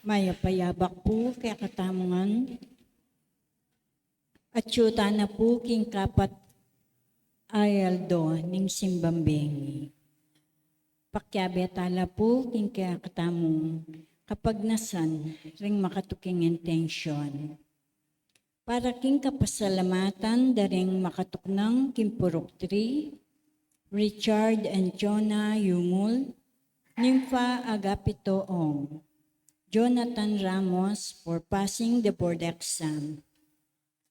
Mayapayabak po kaya katamungan. At syuta na po king kapat ayaldo ning simbambengi. Pakyabe tala po king kaya katamong kapag nasan ring makatuking intensyon. Para king kapasalamatan daring makatuknang kimpurok 3, Richard and Jonah Yumul, Nympha Agapito Ong, Jonathan Ramos for passing the board exam.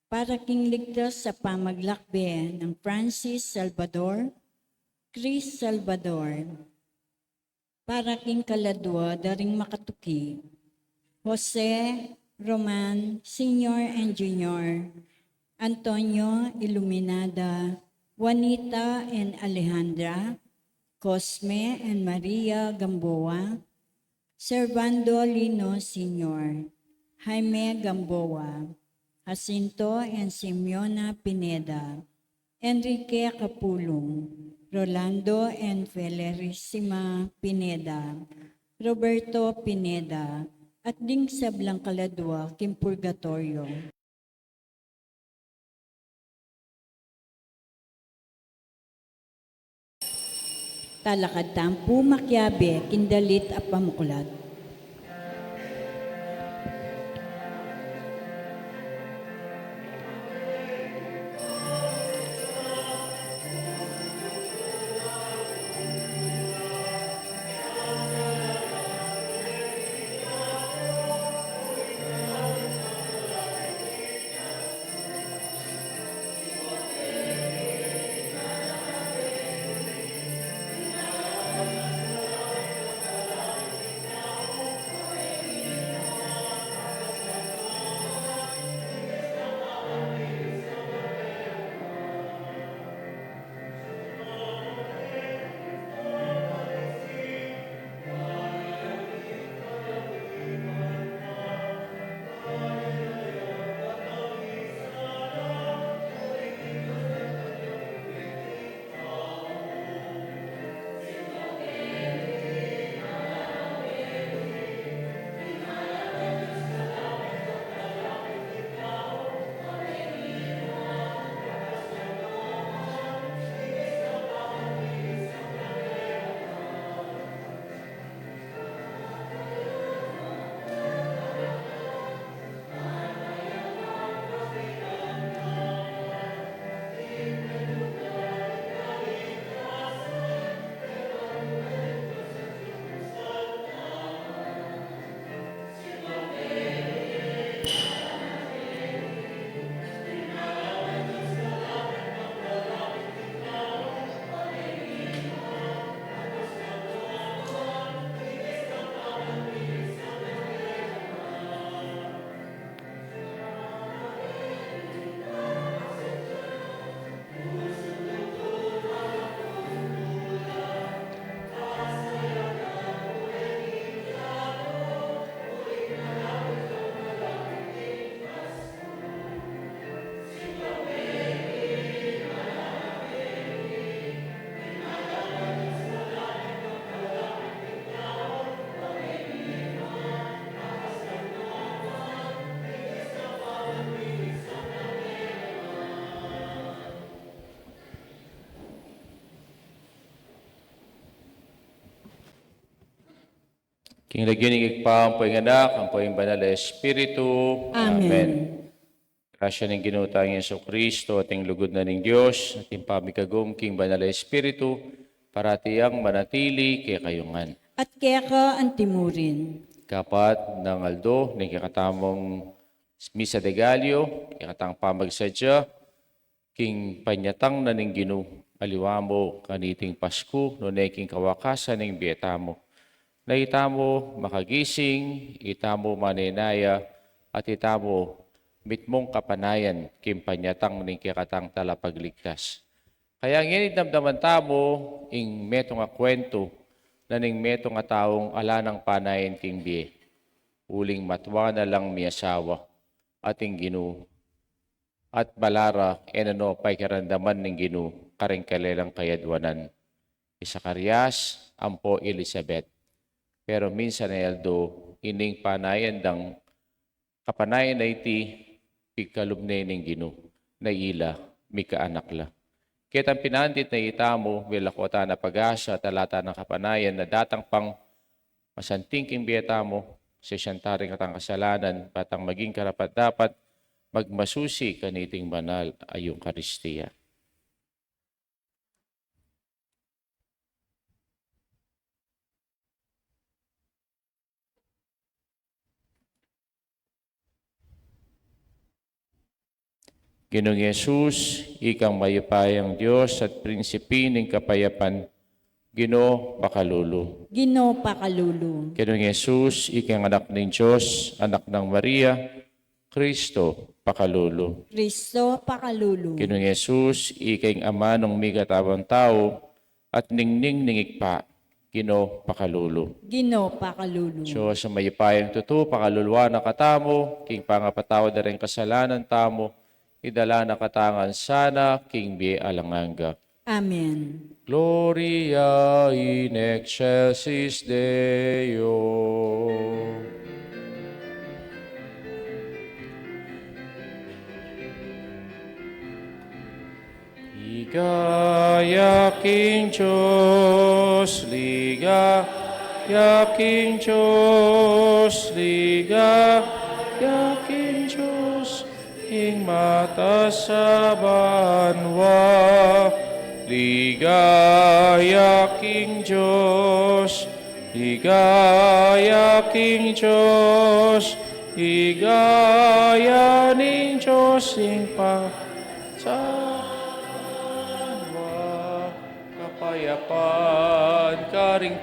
Para king ligtas sa pamaglakbe ng Francis Salvador, Chris Salvador. Para king kaladwa daring makatuki, Jose Roman Senior and Junior, Antonio Iluminada, Juanita and Alejandra, Cosme and Maria Gamboa, Servando Lino Sr., Jaime Gamboa, Jacinto and Simeona Pineda, Enrique Capulong, Rolando and Felicissima Pineda, Roberto Pineda, at ding sa Blancaladua, Kimpurgatorio. Talakad tampu makyabe, kindalit at pamukulat. King naginig pa ang poing anak, ang poing banal na Espiritu. Amen. Grasya ng ginutang Yeso Kristo, ating lugod na ng Diyos, ating pamikagum, King banal na Espiritu, paratiang manatili kay kayungan. At kaya ka antimurin. Kapat ng aldo, ng kakatamong Misa de Gallo, kakatang pamagsadya, King panyatang na ng ginu, aliwamo kaniting Pasko, noneking kawakasan ng biyetamo. Na itamo makagising, itamo maninaya, at itamo mitmong kapanayan, kimpanyatang ning kikatang talapagligtas. Kaya nginit damdaman tamo, ing meto nga kwento, na ning meto nga taong ala ng panayan king biye. Uling matwa na lang miyasawa, ating ginu. At balara, enano pa'y karandaman ning ginu, karing kalelang kayadwanan. Isakarias, ampo Elizabeth. Pero minsan ay aldo, ining panayan dang kapanayan na iti pigkalubnay ning Ginoo na ila mikaanak la. Ket ang pinandit na itamo bilakwata na pag-asa talata ng kapanayan na datang pang masanting king biyeta mo sa syantaring katang kasalanan patang maging karapat dapat magmasusi kaniting banal ayong karistiya. Ginoong Yesus, ikang mayapayang Diyos at prinsipi ng kapayapan, Ginoo pakalulu. Ginoo pakalulu. Ginoong Yesus, ikang anak ng Diyos, anak ng Maria, Kristo pakalulu. Kristo pakalulu. Ginoong Yesus, ikang ama ng migatawang tao at ningning ningikpa, Ginoo pakalulu. Ginoo pakalulu. Diyos sa mayapayang tuto, pakaluluwa na katamo, king pangapatawad na rin kasalanan tamo, idala na katangan sana, king bi alanganga. Amen. Gloria in excelsis Deo. Ligaya King Diyos, ligaya King Diyos, ligaya King Diyos, ing mata sa banwa. Ligaya King Diyos, ligaya King Diyos, ligaya ning Diyos ing kapayapan, karing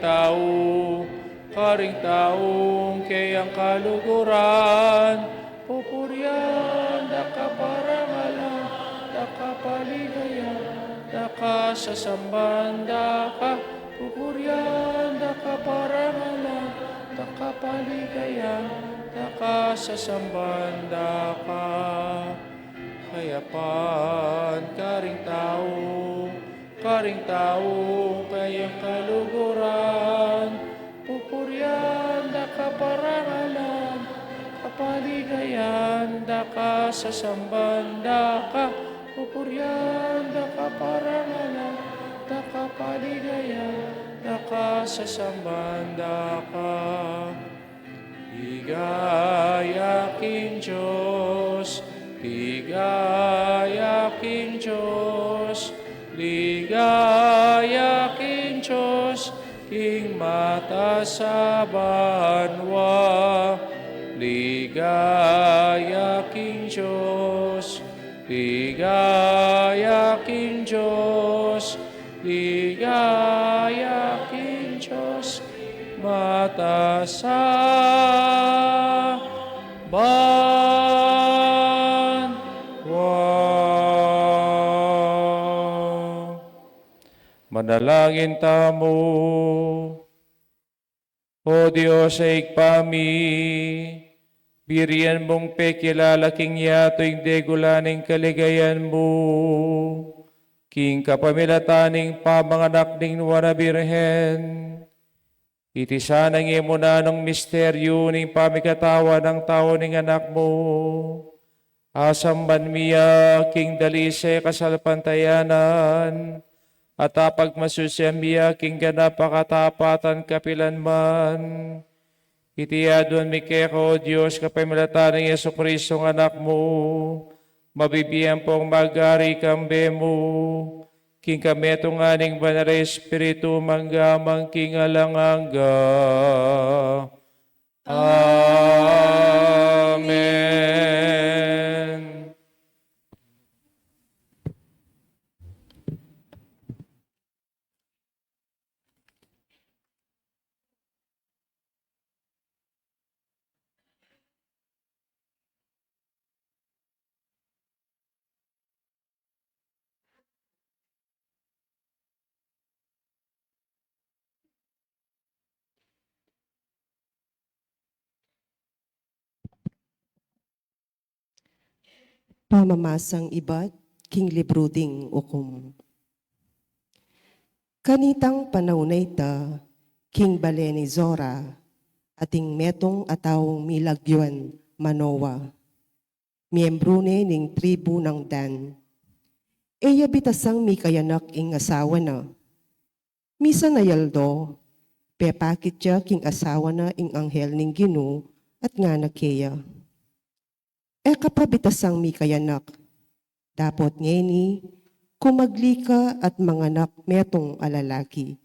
taong kayang kaluguran, pupuryan, dakaparangalan, dakapaligayan, daka sasamban, daka pupuryan, dakaparangalan, dakapaligayan, daka sasamban, daka kayapan, karing tao, kayang kaluguran, pupuryan, dakaparangalan, kapaligayan, daka sasamban, daka pupuryan, daka parangalan, daka paligayan, daka sasamban, daka ligaya King Diyos, ligaya King Diyos, ligaya King Diyos, king mata sa banwa. Ligaya King Diyos, ligaya King Diyos, ligaya King Diyos, mata sa banwa. Manalangin tamo. O Diyos ay ikpami, biriyan mong pekilalaking yato yung degulaning kaligayan mo, king kapamilataning pamanganak ning wana birhen, iti sanang imuna ng misteryo ning pamikatawa ng tao ning anak mo, asam banmiya king dalisay kasalpantayanan, at apag masusyamiya king ganapakatapatan kapilan man. Itiyadon mi keko, Diyos, kapamilatan ng Yesu Kristo ng anak mo, mabibiyang pong magari kambe mo, king kametong aning banara Espiritu manggamang king alanganga. Amen. Pamamasang ibat, king libruding ukum. Kanitang panahon na ita, king Baleni Zora, ating metong ataw milagyon Manoa. Miyembro ning tribu ng Dan. Eya bitasang mi kayanak ing asawa na. Misa na yaldo, pepakit siya king asawa na ing anghel ning Gino at nga nakeya. Kapabitasang mi kayanak, dapot ngeni, kumaglika at manganak metong alalaki.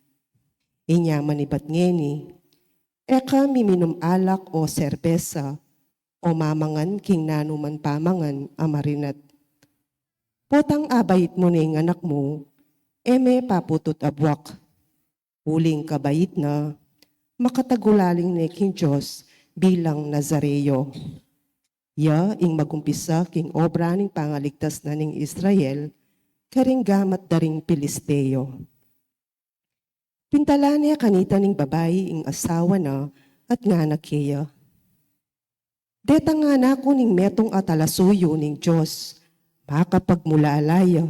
Inya manibat ngeni, eka miminum alak o serbesa o mamangan king nanuman pamangan amarinat. Potang abayit mo ning anak mo, eme paputot abwak. Uling kabayit na, makatagulaling ni king Diyos bilang Nazareo. Ya ing magumpisa king obra ning pangaligtas na ning Israel, karing gamat daring Pilisteo. Pintala niya kanita ning babae ing asawa na at nga nakeya. Deta nga na ko ning metong atalasuyo ning Diyos, makapagmulalaya.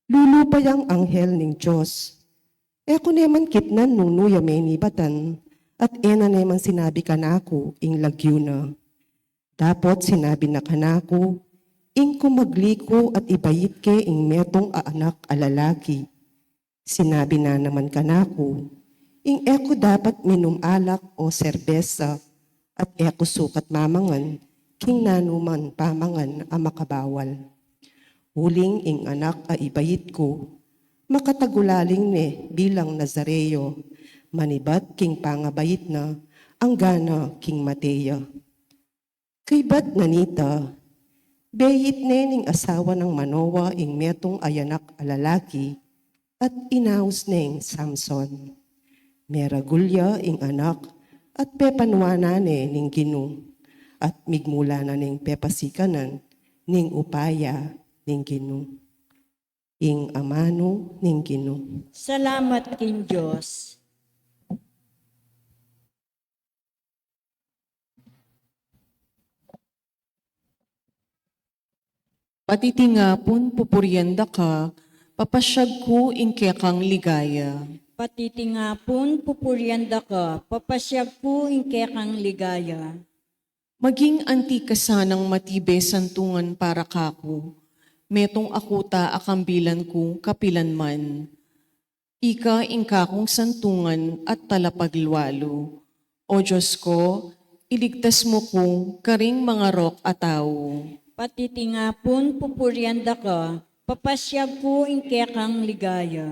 Lulupay ang anghel ning Diyos. Eko neman kitnan nung nuyameni batan, at ena neman sinabi kanako ing lagyo na. Dapot sinabi na kanako, ing kumagliko at ibayit ke ing metong aanak alalaki. Sinabi na naman kanako, ing eko dapat minum alak o serbesa at eko sukat mamangan, king nanuman pamangan ang makabawal. Huling ing anak a ibayit ko, makatagulaling ne bilang Nazareo, manibat king pangabayit na, ang gana king Mateya. Kay bat nanita, beyit ne ning asawa ng Manoa ing metong ayanak alalaki at inaus ning Samson. Meragulya ing anak at pepanwana ne ning Gino at migmula na ning pepasikanan ning upaya ning Gino. Ing amano ning Gino. Salamat king Diyos. Patitingapon pupuryanda ka, papasyag ko ingkekang ligaya. Patitingapon pupuryanda ka, papasyag po ingkekang ligaya. Maging anti ka sanang matibe santungan para kako, metong akuta akambilan ko kapilanman. Ika ingkakong santungan at talapagluwalo. O Diyos ko, iligtas mo ko karing mga rok ataw. Patitingapon pupuryanda ka, papasyag po ingkekang ligaya.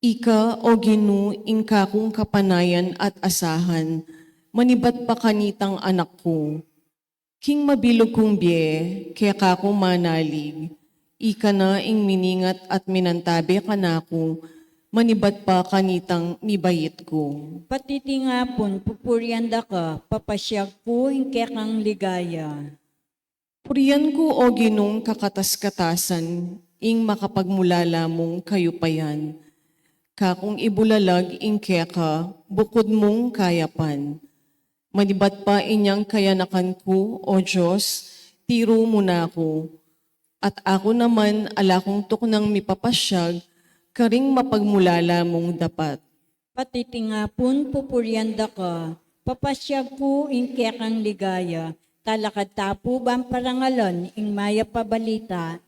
Ika o Ginu ingkakong kapanayan at asahan, manibat pa kanitang anak ko. King mabilog kong biye, kaya kako manalig. Ika na ing miningat at minantabi kanako, manibat pa kanitang mibayit ko. Patitingapon pupuryanda ka, papasyag po ingkekang ligaya. Puriyan ko o Ginong kakatas-katasan, ing makapagmulala mong kayupayan. Kakong ibulalag ing keka, bukod mong kayapan. Manibat pa inyang kayanakan ko, o Diyos, tiro mo na ako. At ako naman alakong tuknang mipapasyag, karing mapagmulala mong dapat. Patitingapon pupuryanda ka, papasyag po ingkekang ligaya. Talakad tapo bang parangalan ing maya pabalita.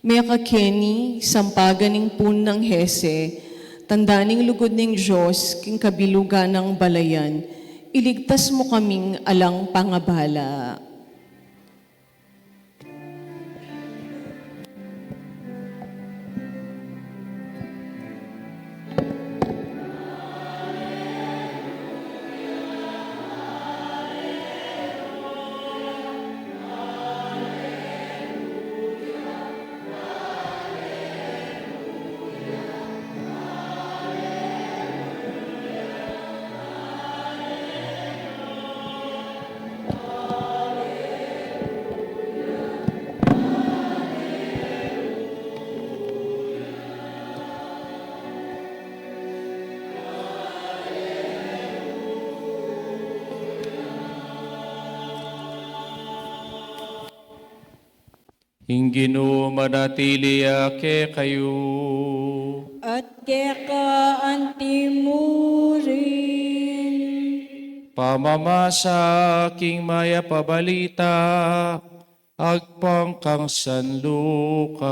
Meka Kenny, sampagan ng pun ng Hese, tandaning lugod ng Diyos, king kabilugan ng balayan, iligtas mo kaming alang pangabala. Hinggino manatili ke kayo. At keka antimurin. Pamamasa king maya pabalita, agpang kang San Lucas.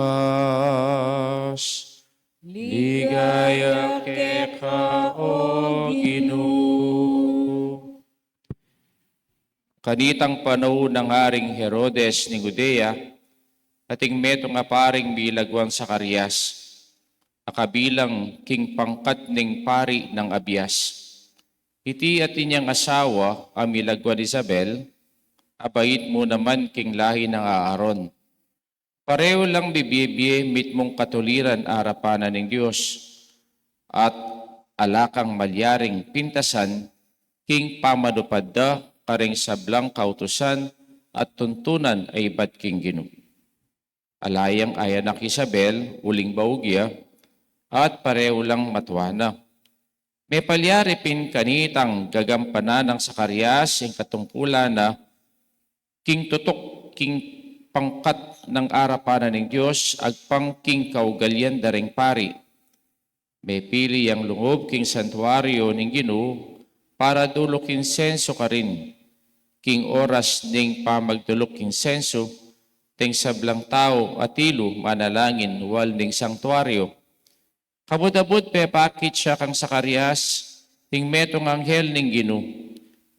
Ligaya keka o Ginoo. Kanitang panahon ng Haring Herodes ni Judea, ating meto nga paring bilagwang Sakarias, akabilang king pangkat ning pari ng Abias. Iti at inyang asawa, ang milagwan Isabel, abait mo naman king lahi ng Aaron. Pareho lang bibibye mit mong katuliran arapanan ng Diyos, at alakang malyaring pintasan, king pamanupadda, karing sablang kautusan, at tuntunan ay ba't king Ginoo. Alayang ayanak Isabel, uling baugya, at pareho lang matuana. May palyari pin kanitang gagampanan ng Sakarias, yung katungkulan na king tutok, king pangkat ng arapanan ng Diyos, agpang king kaugalyan daring pari. May pili ang lungob king santuario ng Ginoo, para dulok insenso ka rin. King oras ning pamagdulok insenso, ting sablang tao at ilo manalangin wal ning sanktuaryo. Kabudabud pe pakit siya kang Sakarias, ting metong anghel ning Ginoo.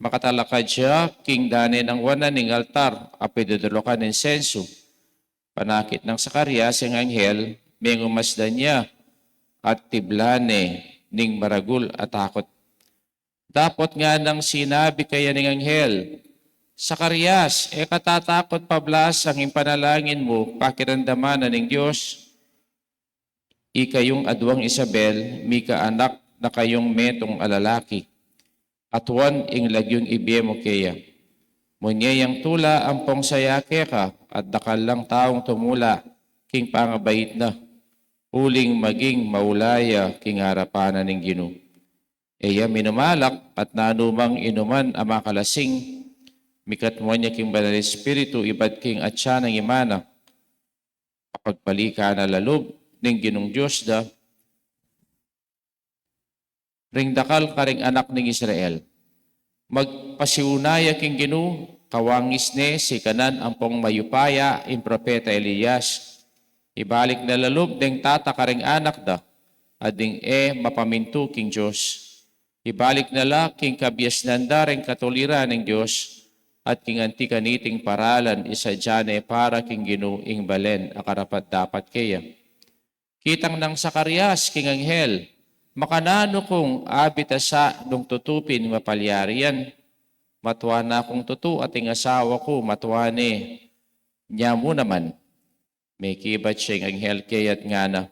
Makatalakad siya, king dane ng wana ning altar, apidudulukan ng senso. Panakit ng Sakarias ang anghel, may umasdan niya, at tiblane ning maragul at takot. Dapat nga nang sinabi kaya ning anghel, Sakarias, katatakot pablas ang impanalangin mo, pakiramdaman ng Diyos. Ikayong adwang Isabel, mika anak na kayong metong alalaki. At wan ing lagyong ibiyemo kaya. Munyayang tula ang pong sayake ka, at dakal lang taong tumula, king pangabait na. Uling maging maulaya, king harapanan ng Ginoo. Eya minumalak, at nanumang inuman ang makalasing, mikatmuan niya king banal espiritu, iba't king atya ng imana. Kapagpalika na lalob, ning Ginong Diyos da, ring dakal karing anak ning Israel. Magpasiunaya king Ginoo, kawangis ne si kanan ampong mayupaya in propeta Elias. Ibalik na lalob ding tata karing anak da, ading mapamintu king Diyos. Ibalik na la king kabias nanda ring katuliran ng Diyos, at king antika niting paralan isa dyan para king Ginoo ing balen akarapat dapat kaya. Kitang ng Sakarias, king anghel, makanano kong abitasa nung tutupin mapalyarian. Matuwa na kong tutu at ing asawa ko, matuwa ni niya mo naman. May kibat siyang anghel kayat nga na,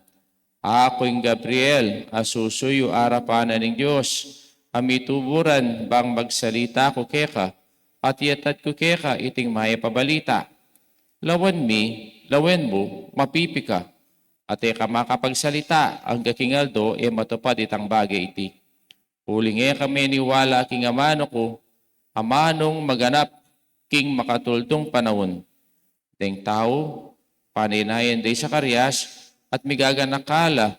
ako'y Gabriel, asusuyo arapanan ng Diyos, amituburan bang magsalita ko keka, at yatat ko keka iting maya pabalita. Lawan mo, mapipika. At makapagsalita, ang kakingaldo matupad itang bagay iti. Uling kami niwala king amano ko, amanong maganap king makatuldong panahon. Deng tao, paninayan day Sakarias, at migaganakala,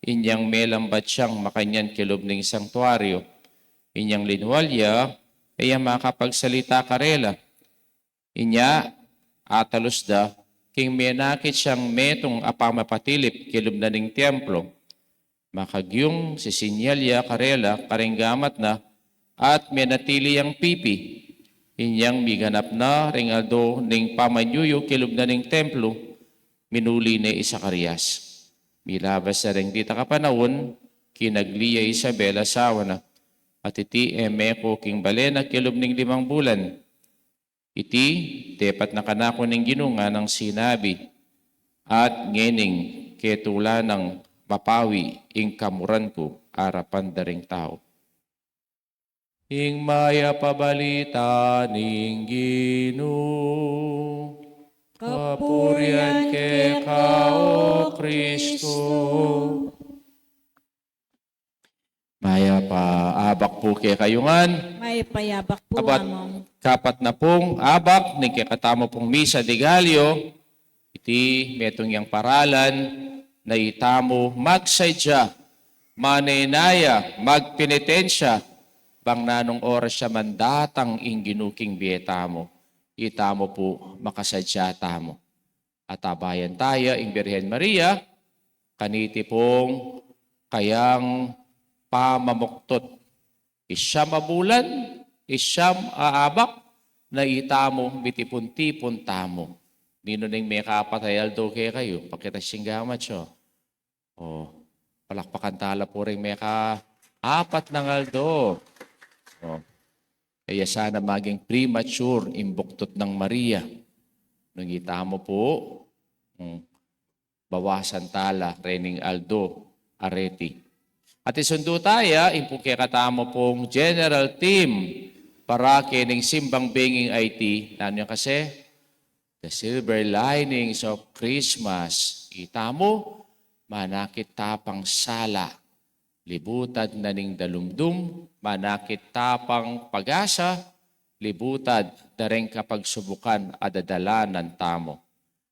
inyang melambat siyang makanyan kilob ng sanktuaryo. Inyang linwalya, makapagsalita karela. Inya, atalos da, king menakit siyang metong apamapatilip kilob na ning templo. Makagyong si sinyalya karela karinggamat na, at menatili ang pipi. Inyang miganap na ringaldo ning pamanyuyo kilob na ning templo, minuli ni Sakarias. Milabas na rin dita kapanahon, kinagliya Isabel asawa na, at iti meko king balena kilob ning 5 bulan. Iti, tepat na kanako ning Ginoo nga ng sinabi, at ngening ketula ng mapawi ing kamuran ko arapan daring tao. Ing maya pabalita ning Ginoo, kapurian ke kao Kristo. Maya pa abak po ke kayungan. May payabak po Abat among. kapat na pong abak, ni kakatamo pong misa de Gallo, Ti metong yang paralan na itamo magsadya, manenaya, magpenitensya, bang nanong oras siya mandatang ingginuking bietamo. Itamo po makasadya tamo. At abayan tayo, ing Birhen Maria, kaniti pong kayang pamamuktot. Isyam abulan, isyam aabak, na itamo mitipon-tipon tamo. Nino ning may kapatayal do kayo, pakita singgamat siya. O, palakpakan tala po rin may apat ng aldo. O, kaya sana maging premature imbuktot ng Maria. Nung itamo po, bawasan tala, rening aldo, areti. At isundo tayo, impukya katamo pong general team para kining simbang binging IT. Nanyo kasi, the silver linings of Christmas. Itamo, manakit tapang sala. Libutad na ning dalumdum, manakit tapang pag-asa. Libutad na rin kapag subukan adadalanan tamo.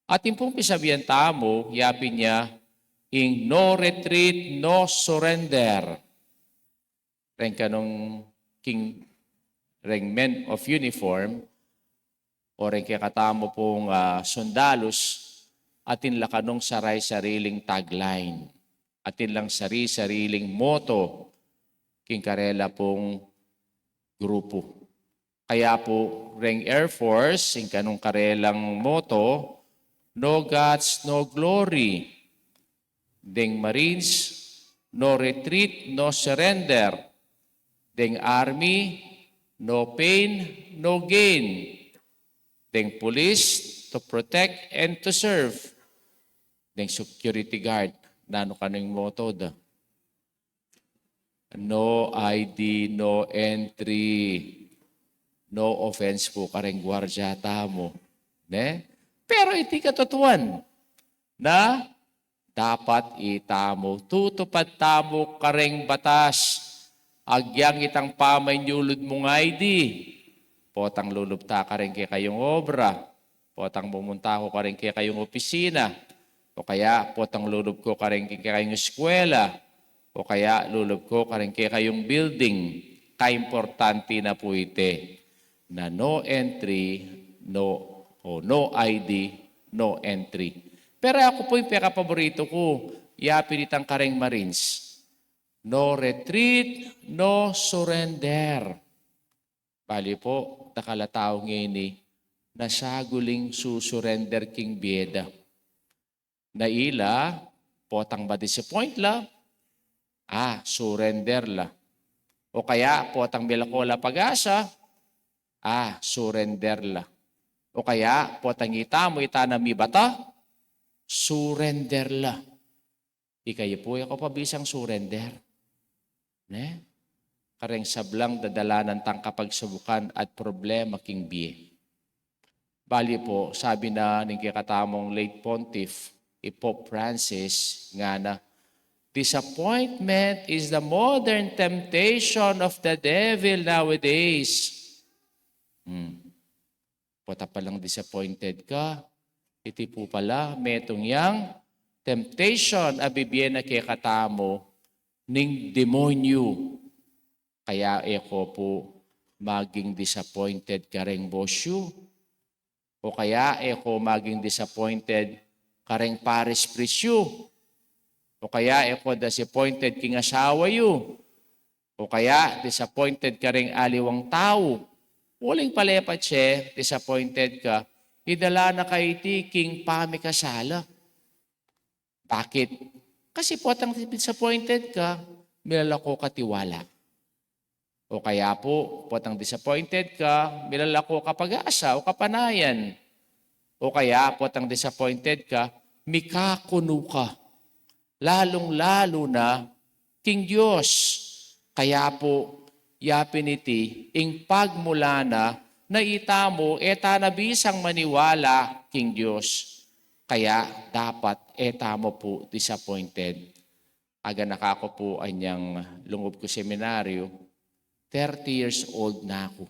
At impong pisabihan tamo, yapin niya, ing no retreat, no surrender. Ren kanong king ring men of uniform, o rin kaya katamo pong sundalos, atin lakanong saray sariling tagline, atin lang sariling moto, king karela pong grupo. Kaya po, ring Air Force, ing kanong karelang moto, no guts, no glory. Ding Marines, no retreat, no surrender. Ding Army, no pain, no gain. Ding police, to protect and to serve. Ding security guard, nano kaning motto da. No ID, no entry. No offense po kareng gwardiya tamo. Ne? Pero iti katotohan na dapat itamo. Tutupad tamo kareng batas. Agyang itang pamanyulod mong ID. Potang lulubta ka rin kaya kayong obra. Potang bumunta ko ka rin kaya kayong opisina. O kaya potang lulub ko ka rin kaya kayong eskwela. O kaya lulub ko ka rin kaya kayong building. Kaimportante na po ite na no entry, no ID, no entry. Pero ako po yung pinaka-paborito ko. Yapin itang kareng Marines. No retreat, no surrender. Bali po, nakalatao ngini, nasaguling susurrender king bieda. Naila, potang ma-disappoint la, surrender la. O kaya, potang bilakola pag-asa, surrender la. O kaya, potang itamo itanami bata, surrender la. Ikayo po, ako pabisang surrender. Ne? Kareng sablang dadalanan tang kapagsubukan at problema king biye. Bali po, sabi na ng kikatamong late pontiff, Pope Francis, nga na, disappointment is the modern temptation of the devil nowadays. Pota palang disappointed ka, iti po pala, metong yang temptation abibiyen na kikatamo ning demonyo. Kaya eko po maging disappointed ka rin bosyo. O kaya eko maging disappointed ka rin pares presyo. O kaya eko disappointed king asawa yu. O kaya disappointed ka rin aliwang tao. Waling palepat siya, disappointed ka, idala na kay iti king pamikasala. Bakit? Kasi potang disappointed ka, milalako ka tiwala. O kaya po, potang disappointed ka, milalako ka pag-asa o kapanayan. O kaya potang disappointed ka, mikakuno ka. Lalong-lalo na king Diyos. Kaya po, yapin iti, ing pagmula na itamo, etanabisang maniwala king Diyos. Kaya dapat etamo po disappointed. Aga nakako po anyang lungob ko seminaryo, 30 years old na ako.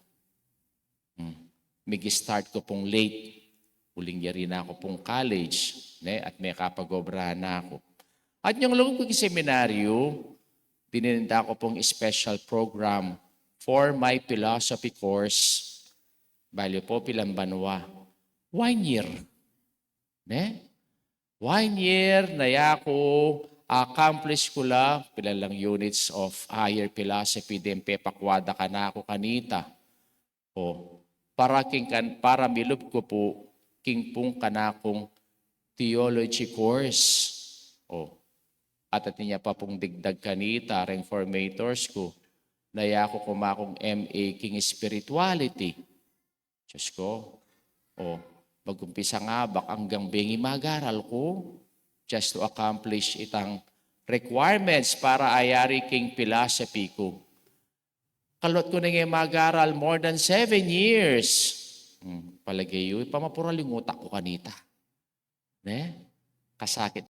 Mig-start ko pong late. Uling yari na ako pong college, ne, at may kapagobrahan na ako. At yung loob kong seminaryo, dininda ko pong special program for my philosophy course. Bali po, pilang banwa. 1 year. Ne? 1 year na ako, accomplish ko la, pilang units of higher philosophy, din pepakwada ka na ako kanita. O, para milob ko po, king pong kanakong theology course. O, at niya pa pong digdag kanita, reformators ko, naya ko kumakong MA King Spirituality. Diyos ko, o, mag-umpisa nga bak hanggang bengi mag-aral ko just to accomplish itang requirements para ayari king philosophy ko. Kalot ko na nga mag-aral more than 7 years. Palagay yun, pamapuraling utak ko kanita. Ne? Kasakit